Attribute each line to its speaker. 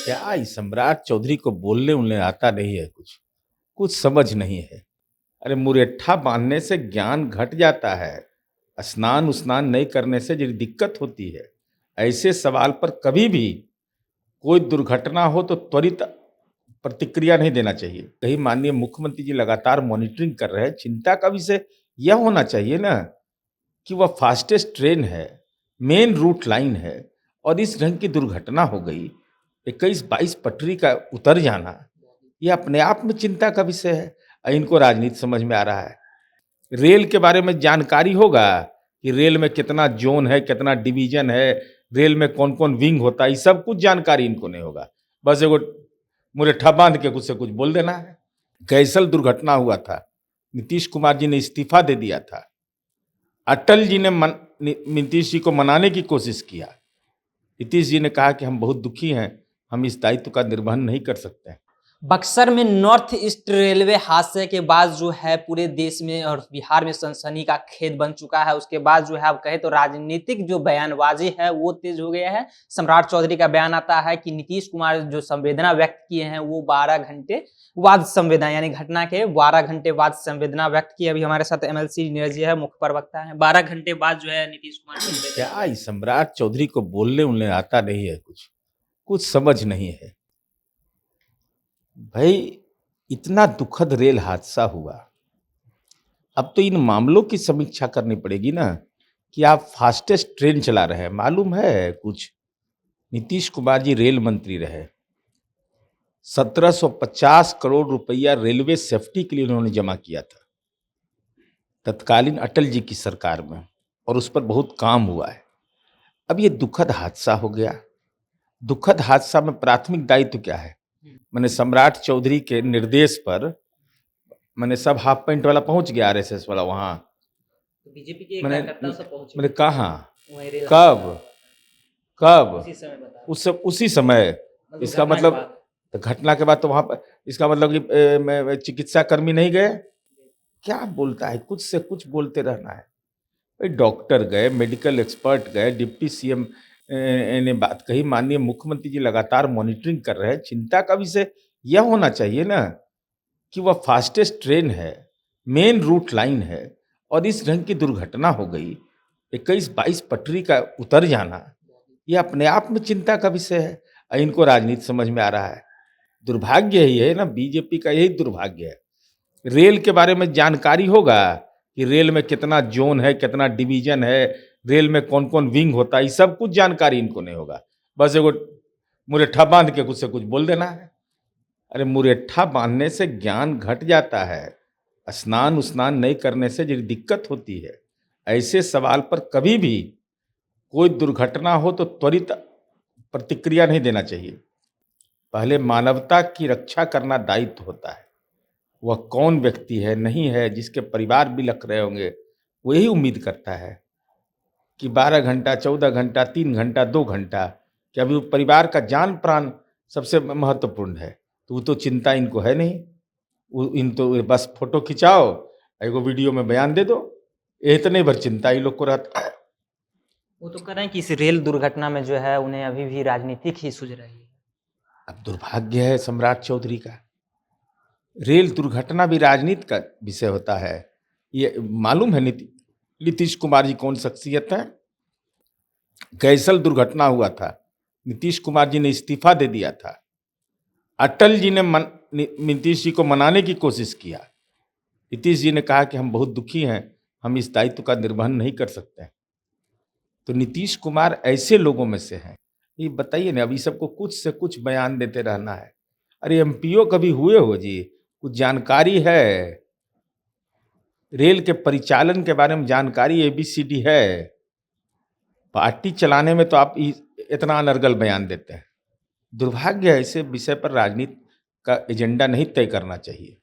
Speaker 1: क्या इस सम्राट चौधरी को बोलने उलने आता नहीं है, कुछ कुछ समझ नहीं है। अरे मुरेट्ठा बांधने से ज्ञान घट जाता है, स्नान उसनान नहीं करने से जो दिक्कत होती है। ऐसे सवाल पर कभी भी कोई दुर्घटना हो तो त्वरित प्रतिक्रिया नहीं देना चाहिए। कहीं माननीय मुख्यमंत्री जी लगातार मॉनिटरिंग कर रहे हैं, चिंता का विषय यह होना चाहिए ना कि वह फास्टेस्ट ट्रेन है, मेन रूट लाइन है और इस ढंग की दुर्घटना हो गई। 21-22 पटरी का उतर जाना, यह अपने आप में चिंता का विषय है। इनको राजनीति समझ में आ रहा है। रेल के बारे में जानकारी होगा कि रेल में कितना जोन है, कितना डिवीजन है, रेल में कौन कौन विंग होता है, ये सब कुछ जानकारी इनको नहीं होगा। बस एगो मुरेठा बांध के कुछ से कुछ बोल देना है। कैसल दुर्घटना हुआ था, नीतीश कुमार जी ने इस्तीफा दे दिया था। अटल जी ने नीतीश जी को मनाने की कोशिश किया। नीतीश जी ने कहा कि हम बहुत दुखी हैं, हम इस दायित्व का निर्वहन नहीं कर सकते हैं।
Speaker 2: बक्सर में नॉर्थ ईस्ट रेलवे हादसे के बाद जो है पूरे देश में और बिहार में सनसनी का खेद बन चुका है। उसके बाद जो है आप कहे तो राजनीतिक जो बयानबाजी है वो तेज हो गया है। सम्राट चौधरी का बयान आता है कि नीतीश कुमार जो संवेदना व्यक्त किए हैं वो 12 घंटे बाद संवेदना यानी घटना के 12 घंटे बाद संवेदना व्यक्त की। अभी हमारे साथ MLC नीरज जी है, मुख्य प्रवक्ता है। 12 घंटे बाद जो है नीतीश कुमार
Speaker 1: क्या इस सम्राट चौधरी को बोलने उलने आता नहीं है, कुछ कुछ समझ नहीं है। भाई इतना दुखद रेल हादसा हुआ, अब तो इन मामलों की समीक्षा करनी पड़ेगी ना कि आप फास्टेस्ट ट्रेन चला रहे हैं। मालूम है कुछ, नीतीश कुमार जी रेल मंत्री रहे, 1750 करोड़ रुपया रेलवे सेफ्टी के लिए उन्होंने जमा किया था तत्कालीन अटल जी की सरकार में, और उस पर बहुत काम हुआ है। अब ये दुखद हादसा हो गया। दुखद हादसा में प्राथमिक दायित्व क्या है? मैंने सम्राट चौधरी के निर्देश पर मैंने सब हाफ पैंट वाला पहुंच गया, RSS वाला वहां
Speaker 2: बीजेपी के
Speaker 1: मैंने
Speaker 2: कार्यकर्ता सब पहुंचे।
Speaker 1: मैंने कहा कब कब
Speaker 2: उसी समय बता
Speaker 1: उसी समय। इसका मतलब तो घटना के बाद तो वहां पर इसका मतलब कि चिकित्सा कर्मी नहीं गए? क्या बोलता है, कुछ से कुछ बोलते रहना है। भाई डॉक्टर गए, मेडिकल एक्सपर्ट गए, डिप्टी CM ने बात कही, माननीय मुख्यमंत्री जी लगातार मॉनिटरिंग कर रहे हैं। चिंता का विषय यह होना चाहिए ना कि वह फास्टेस्ट ट्रेन है, मेन रूट लाइन है और इस ढंग की दुर्घटना हो गई। 21-22 पटरी का उतर जाना, यह अपने आप में चिंता का विषय है। इनको राजनीति समझ में आ रहा है। दुर्भाग्य ही है ना, बीजेपी का यही दुर्भाग्य है। रेल के बारे में जानकारी होगा कि रेल में कितना जोन है, कितना डिवीजन है, रेल में कौन कौन विंग होता है, ये सब कुछ जानकारी इनको नहीं होगा। बस एगो मुरेट्ठा बांध के कुछ से कुछ बोल देना है। अरे मुरेट्ठा बांधने से ज्ञान घट जाता है, स्नान उसनान नहीं करने से जो दिक्कत होती है। ऐसे सवाल पर कभी भी कोई दुर्घटना हो तो त्वरित प्रतिक्रिया नहीं देना चाहिए। पहले मानवता की रक्षा करना दायित्व होता है। वह कौन व्यक्ति है, नहीं है, जिसके परिवार भी लग रहे होंगे, वो यही उम्मीद करता है कि 12 घंटा, 14 घंटा, 3 घंटा, 2 घंटा, कि अभी वो परिवार का जान प्राण सबसे महत्वपूर्ण है। तो वो तो चिंता इनको है नहीं। इन तो बस फोटो खिंचाओ, एगो वीडियो में बयान दे दो, इतने भर चिंता ही लोग को रहता है।
Speaker 2: वो तो कह रहे हैं कि इस रेल दुर्घटना में जो है उन्हें अभी भी राजनीतिक ही सूझ रही है।
Speaker 1: अब दुर्भाग्य है सम्राट चौधरी का, रेल दुर्घटना भी राजनीति का विषय होता है। ये मालूम है नीतीश कुमार जी कौन शख्सियत है? कैसल दुर्घटना हुआ था, नीतीश कुमार जी ने इस्तीफा दे दिया था। अटल जी ने नीतीश जी को मनाने की कोशिश किया। नीतीश जी ने कहा कि हम बहुत दुखी हैं, हम इस दायित्व का निर्वहन नहीं कर सकते हैं। तो नीतीश कुमार ऐसे लोगों में से हैं। ये बताइए ना, अभी सबको कुछ से कुछ बयान देते रहना है। अरे MPO कभी हुए हो जी? कुछ जानकारी है? रेल के परिचालन के बारे में जानकारी ABCD है? पार्टी चलाने में तो आप इतना अनर्गल बयान देते हैं। दुर्भाग्य है, ऐसे विषय पर राजनीति का एजेंडा नहीं तय करना चाहिए।